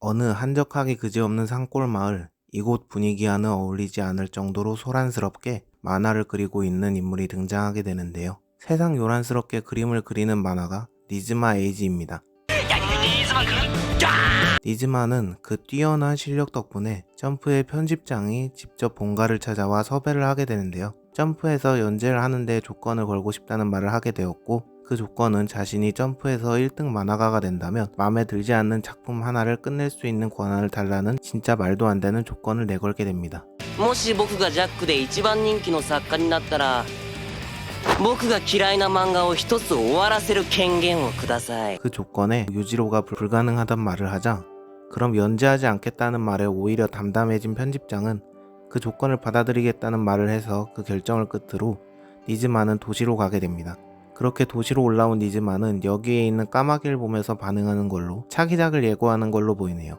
어느 한적하기 그지없는 산골 마을, 이곳 분위기와는 어울리지 않을 정도로 소란스럽게 만화를 그리고 있는 인물이 등장하게 되는데요. 세상 요란스럽게 그림을 그리는 만화가 니즈마 에이지입니다. 니즈마는 그 뛰어난 실력 덕분에 점프의 편집장이 직접 본가를 찾아와 섭외를 하게 되는데요. 점프에서 연재를 하는데 조건을 걸고 싶다는 말을 하게 되었고, 그 조건은 자신이 점프에서 1등 만화가가 된다면 마음에 들지 않는 작품 하나를 끝낼 수 있는 권한을 달라는 진짜 말도 안 되는 조건을 내걸게 됩니다. もし僕がジャックで一番人気の作家になったら僕が嫌いな漫画を一つ終わらせる権限をください. 그 조건에 유지로가 불가능하단 말을 하자, 그럼 연재하지 않겠다는 말에 오히려 담담해진 편집장은 그 조건을 받아들이겠다는 말을 해서 그 결정을 끝으로 니즈마는 도시로 가게 됩니다. 그렇게 도시로 올라온 니즈마는 여기에 있는 까마귀를 보면서 반응하는 걸로 차기작을 예고하는 걸로 보이네요.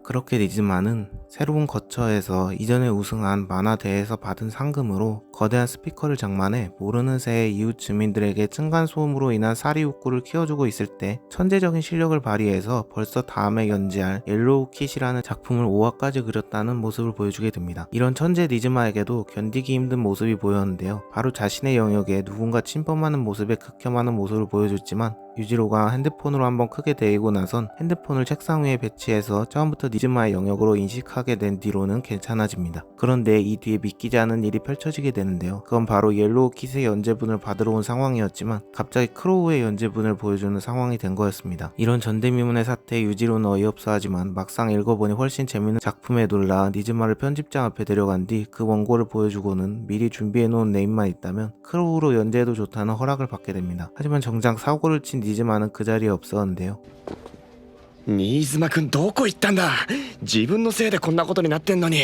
그렇게 니즈마는 새로운 거처에서 이전에 우승한 만화대회에서 받은 상금으로 거대한 스피커를 장만해 모르는 새에 이웃 주민들에게 층간소음으로 인한 사리웃구를 키워주고 있을 때 천재적인 실력을 발휘해서 벌써 다음에 연재할 옐로우 킷이라는 작품을 5화까지 그렸다는 모습을 보여주게 됩니다. 이런 천재 니즈마에게도 견디기 힘든 모습이 보였는데요. 바로 자신의 영역에 누군가 침범하는 모습에 극혐하는 모습을 보여줬지만 유지로가 핸드폰으로 한번 크게 데이고 나선 핸드폰을 책상 위에 배치해서 처음부터 니즈마의 영역으로 인식하게 된 뒤로는 괜찮아집니다. 그런데 이 뒤에 믿기지 않은 일이 펼쳐지게 되는데요. 그건 바로 옐로우 킷의 연재분을 받으러 온 상황이었지만 갑자기 크로우의 연재분을 보여주는 상황이 된 거였습니다. 이런 전대미문의 사태에 유지로는 어이없어 하지만 막상 읽어보니 훨씬 재밌는 작품에 놀라 니즈마를 편집장 앞에 데려간 뒤 그 원고를 보여주고는 미리 준비해놓은 네임만 있다면 크로우로 연재해도 좋다는 허락을 받게 됩니다. 하지만 정작 사고를 친 니즈마는 그 자리에 없었는데요. 新妻くんどこ行ったんだ。自分のせいでこんなことになってんのに。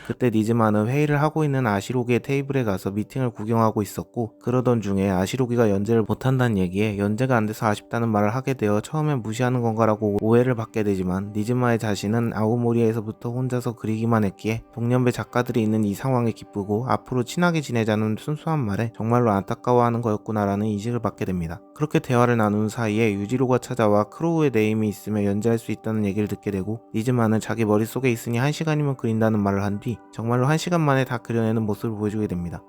그때 니즈마는 회의를 하고 있는 아시로기의 테이블에 가서 미팅을 구경하고 있었고, 그러던 중에 아시로기가 연재를 못한다는 얘기에 연재가 안 돼서 아쉽다는 말을 하게 되어 처음엔 무시하는 건가라고 오해를 받게 되지만, 니즈마의 자신은 아오모리에서부터 혼자서 그리기만 했기에 동년배 작가들이 있는 이 상황에 기쁘고 앞으로 친하게 지내자는 순수한 말에 정말로 안타까워하는 거였구나라는 인식을 받게 됩니다. 그렇게 대화를 나누는 사이에 유지로가 찾아와 크로우의 네임이 있으면 연재할 수 있다는 얘기를 듣게 되고, 니즈마는 자기 머릿속에 있으니 1시간이면 그린다는 말을 한 뒤 정말로 1시간 만에 다 그려내는 모습을 보여주게 됩니다.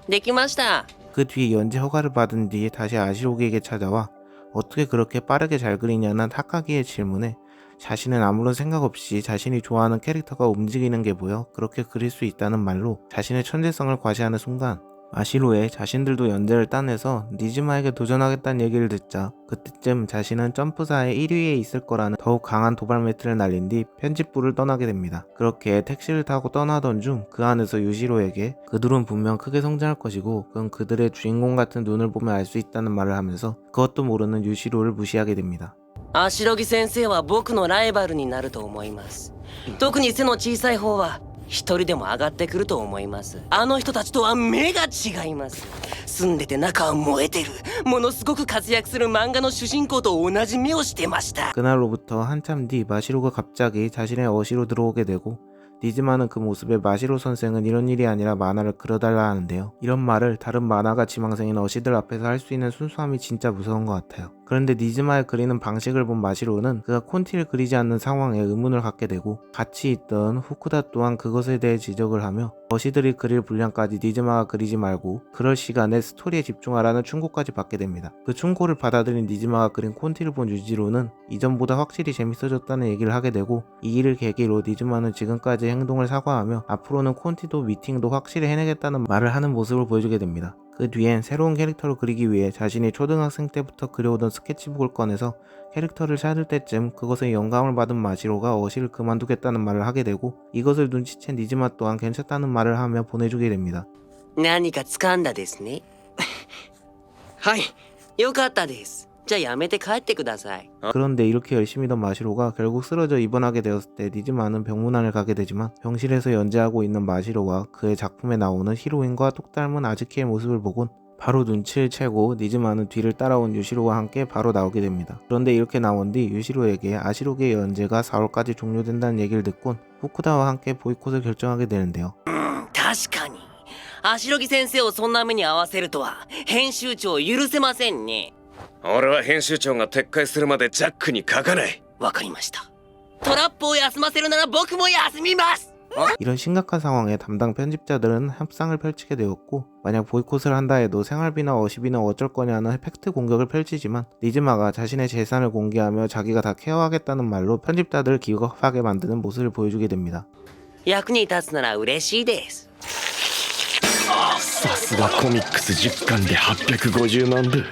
できました. 그 뒤 연재 허가를 받은 뒤 다시 아시로기에게 찾아와 어떻게 그렇게 빠르게 잘 그리냐는 타카기의 질문에 자신은 아무런 생각 없이 자신이 좋아하는 캐릭터가 움직이는 게 보여 그렇게 그릴 수 있다는 말로 자신의 천재성을 과시하는 순간, 아시로에 자신들도 연재를 따내서 니즈마에게 도전하겠다는 얘기를 듣자 그때쯤 자신은 점프사의 1위에 있을 거라는 더욱 강한 도발 매트를 날린 뒤 편집부를 떠나게 됩니다. 그렇게 택시를 타고 떠나던 중 그 안에서 유시로에게 그들은 분명 크게 성장할 것이고 그건 그들의 주인공 같은 눈을 보면 알 수 있다는 말을 하면서 그것도 모르는 유시로를 무시하게 됩니다. 足ロギ先生は僕のライバルになると思います。特に背の小さい方は一人でも上がってくると思います。あの人たちとは目が違います。住んでて中は燃えてる。ものすごく活躍する漫画の主人公と同じ目をしてました。 그날로부터 한참 뒤 마시로가 갑자기 자신의 어시로 들어오게 되고, 니즈마는 그 모습에 마시로 선생은 이런 일이 아니라 만화를 그려달라 하는데요. 이런 말을 다른 만화가 지망생인 어시들 앞에서 할 수 있는 순수함이 진짜 무서운 것 같아요. 그런데 니즈마의 그리는 방식을 본 마시로는 그가 콘티를 그리지 않는 상황에 의문을 갖게 되고, 같이 있던 후쿠다 또한 그것에 대해 지적을 하며 어시들이 그릴 분량까지 니즈마가 그리지 말고 그럴 시간에 스토리에 집중하라는 충고까지 받게 됩니다. 그 충고를 받아들인 니즈마가 그린 콘티를 본 유지로는 이전보다 확실히 재밌어졌다는 얘기를 하게 되고, 이 일을 계기로 니즈마는 지금까지의 행동을 사과하며 앞으로는 콘티도 미팅도 확실히 해내겠다는 말을 하는 모습을 보여주게 됩니다. 그 뒤엔 새로운 캐릭터를 그리기 위해 자신이 초등학생 때부터 그려오던 스케치북을 꺼내서 캐릭터를 찾을 때쯤 그것에 영감을 받은 마시로가 어시를 그만두겠다는 말을 하게 되고, 이것을 눈치챈 니즈마 또한 괜찮다는 말을 하며 보내주게 됩니다. 何か掴んだですね。はい。よかったです。じゃあやめて帰ってください. 그런데 이렇게 열심히 던 마시로가 결국 쓰러져 입원하게 되었을 때 니즈마는 병문안을 가게 되지만, 병실에서 연재하고 있는 마시로와 그의 작품에 나오는 히로인과 똑 닮은 아즈키의 모습을 보곤 바로 눈치를 채고 니즈마는 뒤를 따라온 유시로와 함께 바로 나오게 됩니다. 그런데 이렇게 나온 뒤 유시로에게 아시로기의 연재가 4월까지 종료된다는 얘기를 듣곤 후쿠다와 함께 보이콧을 결정하게 되는데요. 確かに足ロギ先生をそんな目に遭わせるとは編集長許せませんね。俺は編集長が撤回するまでジャックに書かない。わかりました。トラップを休ませるなら僕も休みます。 이런 심각한 상황에 담당 편집자들은 협상을 펼치게 되었고, 만약 보이콧을 한다 해도 생활비나 어시비나 어쩔 거냐는 팩트 공격을 펼치지만 니즈마가 자신의 재산을 공개하며 자기가 다 케어하겠다는 말로 편집자들을 기겁하게 만드는 모습을 보여주게 됩니다. 役に立つなら嬉しいです。さすがコミックス10巻で850万部。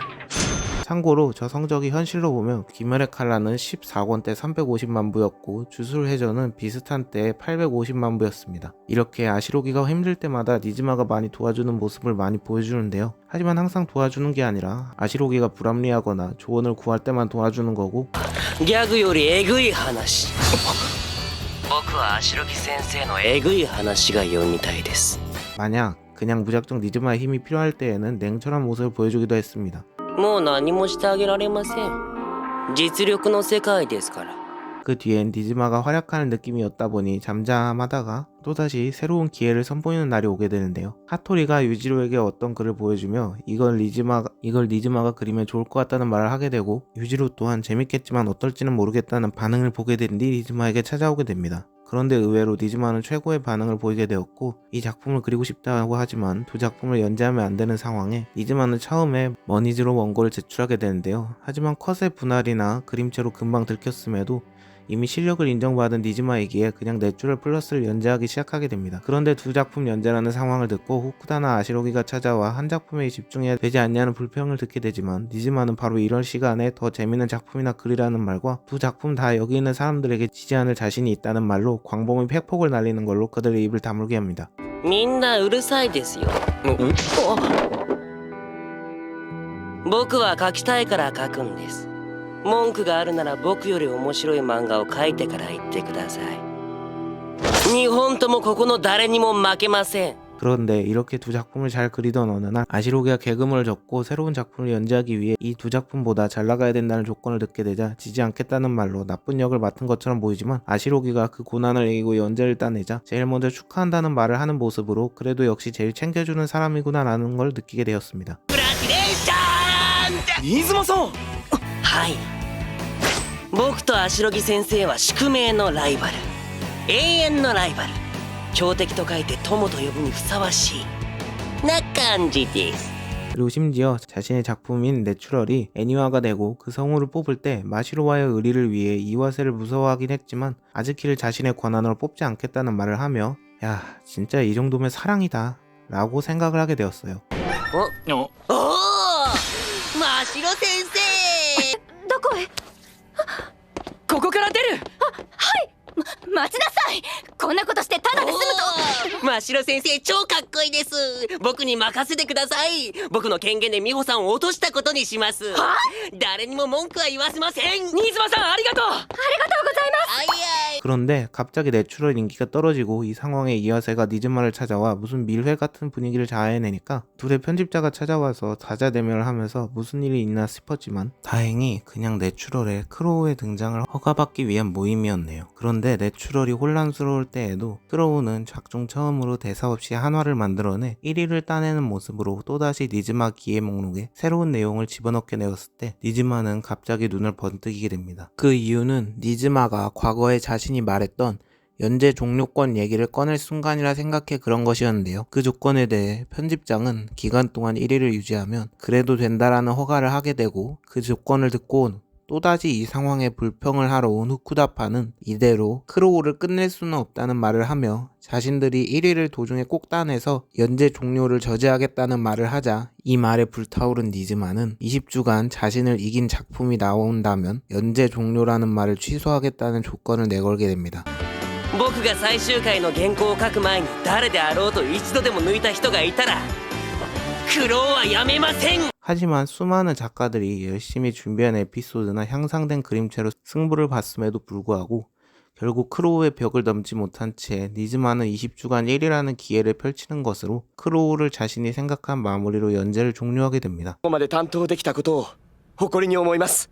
참고로 저 성적이 현실로 보면 귀멸의 칼라는 14권 때 350만 부였고 주술회전은 비슷한 때에 850만 부였습니다. 이렇게 아시로기가 힘들 때마다 니즈마가 많이 도와주는 모습을 많이 보여주는데요. 하지만 항상 도와주는 게 아니라 아시로기가 불합리하거나 조언을 구할 때만 도와주는 거고, ギャグよりえぐい話。僕は足ロギ先生のえぐい話が読みたいです。 만약 그냥 무작정 니즈마의 힘이 필요할 때에는 냉철한 모습을 보여주기도 했습니다. もう何もしてあげられません。実力の世界ですから。 그 뒤엔 니즈마가 활약하는 느낌이었다 보니 잠잠하다가 또다시 새로운 기회를 선보이는 날이 오게 되는데요. 하토리가 유지로에게 어떤 글을 보여주며 이걸 니즈마가 그리면 좋을 것 같다는 말을 하게 되고, 유지로 또한 재밌겠지만 어떨지는 모르겠다는 반응을 보게 된 뒤 니즈마에게 찾아오게 됩니다. 그런데 의외로 니즈마는 최고의 반응을 보이게 되었고, 이 작품을 그리고 싶다고 하지만 두 작품을 연재하면 안 되는 상황에 니즈마는 처음에 머니즈로 원고를 제출하게 되는데요. 하지만 컷의 분할이나 그림체로 금방 들켰음에도 이미 실력을 인정받은 니즈마이기에 그냥 내추럴 플러스를 연재하기 시작하게 됩니다. 그런데 두 작품 연재라는 상황을 듣고 후쿠다나 아시로기가 찾아와 한 작품에 집중해야 되지 않냐는 불평을 듣게 되지만, 니즈마는 바로 이런 시간에 더 재밌는 작품이나 그리라는 말과 두 작품 다 여기 있는 사람들에게 지지 않을 자신이 있다는 말로 광범위 팩폭을 날리는 걸로 그들의 입을 다물게 합니다. みんなうるさいですよ。僕は書きたいから書くんです。文句があるなら僕より面白い漫画を書いてから言ってください。2本ともここの誰にも負けません。 그런데 이렇게 두 작품을 잘 그리던 어느 날 아시로기가 계급을 접고 새로운 작품을 연재하기 위해 이 두 작품보다 잘 나가야 된다는 조건을 듣게 되자 지지 않겠다는 말로 나쁜 역을 맡은 것처럼 보이지만, 아시로기가 그 고난을 이기고 연재를 따내자 제일 먼저 축하한다는 말을 하는 모습으로 그래도 역시 제일 챙겨주는 사람이구나라는 걸 느끼게 되었습니다. グラディレーション。新妻さん。はい。僕と足ロギ先生は宿命のライバル、永遠のライバル、強敵と書いて友と呼ぶにふさわしいな感じです。 그리고 심지어 자신의 작품인 내추럴이 애니화가 되고 그 성우를 뽑을 때 마시로와의 의리를 위해 이와세를 무서워하긴 했지만 아즈키를 자신의 권한으로 뽑지 않겠다는 말을 하며, 야, 진짜 이 정도면 사랑이다 라고 생각을 하게 되었어요. おお、マシロ先生。どこへ？ここから出る。待ちなさい。こんなことしてただで済むと。マシロ先生超かっこいいです。僕に任せてください。僕の権限で美穂さんを落としたことにします。誰にも文句は言わせません。新妻さんありがとう。ありがとうございます。あいあい。 그런데 갑자기 내추럴 인기가 떨어지고 이 상황에 이와세가 니즈마를 찾아와 무슨 밀회 같은 분위기를 자아내니까 둘의 편집자가 찾아와서 다자대면을 하면서 무슨 일이 있나 싶었지만 다행히 그냥 내추럴의 크로우의 등장을 허가받기 위한 모임이었네요. 그런데 내추럴이 혼란스러울 때에도 크로우는 작중 처음으로 대사 없이 한화를 만들어내 1위를 따내는 모습으로 또다시 니즈마 기회 목록에 새로운 내용을 집어넣게 되었을 때 니즈마는 갑자기 눈을 번뜩이게 됩니다. 그 이유는 니즈마가 과거에 자신이 말했던 연재 종료권 얘기를 꺼낼 순간이라 생각해 그런 것이었는데요. 그 조건에 대해 편집장은 기간 동안 1위를 유지하면 그래도 된다라는 허가를 하게 되고, 그 조건을 듣고 또다시 이 상황에 불평을 하러 온 후쿠다파는 이대로 크로우를 끝낼 수는 없다는 말을 하며 자신들이 1위를 도중에 꼭 따내서 연재 종료를 저지하겠다는 말을 하자, 이 말에 불타오른 니즈마는 20주간 자신을 이긴 작품이 나온다면 연재 종료라는 말을 취소하겠다는 조건을 내걸게 됩니다. 僕が最終回の原稿を書く前に誰であろうと一度でも抜いた人がいたら苦労はやめません。 하지만 수많은 작가들이 열심히 준비한 에피소드나 향상된 그림체로 승부를 봤음에도 불구하고 결국 크로우의 벽을 넘지 못한 채 니즈마는 20주간 1위라는 기회를 펼치는 것으로 크로우를 자신이 생각한 마무리로 연재를 종료하게 됩니다. ここまで担当できたことを誇りに思います。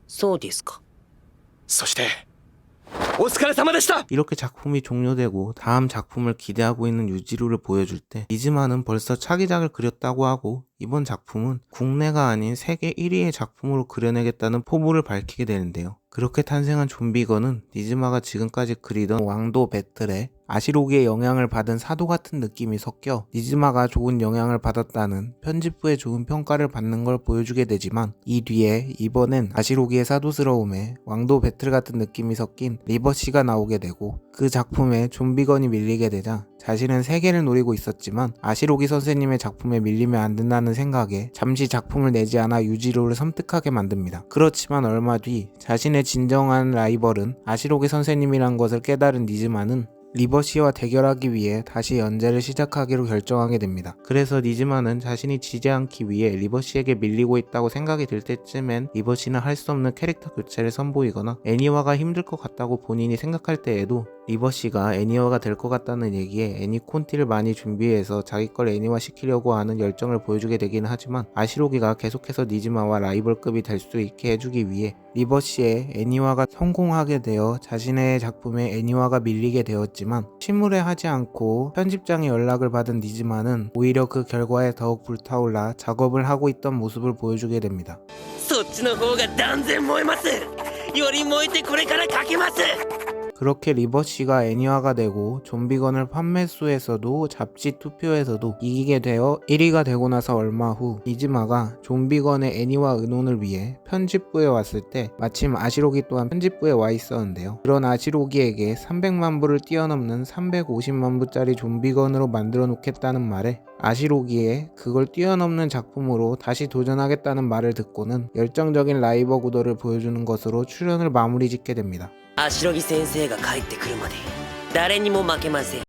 そうですか。そしてお疲れ様でした。 이렇게 작품이 종료되고 다음 작품을 기대하고 있는 유지루를 보여줄 때 니즈마는 벌써 차기작을 그렸다고 하고 이번 작품은 국내가 아닌 세계 1위의 작품으로 그려내겠다는 포부를 밝히게 되는데요. 그렇게 탄생한 좀비건은 니즈마가 지금까지 그리던 왕도 배틀에 아시로기의 영향을 받은 사도 같은 느낌이 섞여 니즈마가 좋은 영향을 받았다는 편집부의 좋은 평가를 받는 걸 보여주게 되지만 이 뒤에 이번엔 아시로기의 사도스러움에 왕도 배틀 같은 느낌이 섞인 리버시가 나오게 되고 그 작품에 좀비건이 밀리게 되자 자신은 세계를 노리고 있었지만 아시로기 선생님의 작품에 밀리면 안 된다는 생각에 잠시 작품을 내지 않아 유지로를 섬뜩하게 만듭니다. 그렇지만 얼마 뒤 자신의 진정한 라이벌은 아시로기 선생님이란 것을 깨달은 니즈마는 리버시와 대결하기 위해 다시 연재를 시작하기로 결정하게 됩니다. 그래서 니즈마는 자신이 지지 않기 위해 리버시에게 밀리고 있다고 생각이 들 때쯤엔 리버시는 할 수 없는 캐릭터 교체를 선보이거나 애니화가 힘들 것 같다고 본인이 생각할 때에도 리버시가 애니화가 될 것 같다는 얘기에 애니 콘티를 많이 준비해서 자기 걸 애니화 시키려고 하는 열정을 보여주게 되기는 하지만 아시로기가 계속해서 니즈마와 라이벌급이 될 수 있게 해주기 위해 리버시의 애니화가 성공하게 되어 자신의 작품에 애니화가 밀리게 되었지만 침울해하지 않고 편집장의 연락을 받은 니즈마는 오히려 그 결과에 더욱 불타올라 작업을 하고 있던 모습을 보여주게 됩니다. そっちの方が断然燃えます。より燃えてこれからかけます。 그렇게 리버시가 애니화가 되고 좀비건을 판매수에서도 잡지 투표에서도 이기게 되어 1위가 되고 나서 얼마 후 니즈마가 좀비건의 애니화 의논을 위해 편집부에 왔을 때 마침 아시로기 또한 편집부에 와 있었는데요. 그런 아시로기에게 300만 부를 뛰어넘는 350만 부짜리 좀비건으로 만들어 놓겠다는 말에 아시로기에 그걸 뛰어넘는 작품으로 다시 도전하겠다는 말을 듣고는 열정적인 라이벌 구도를 보여주는 것으로 출연을 마무리 짓게 됩니다. アシロギ先生が帰ってくるまで誰にも負けません。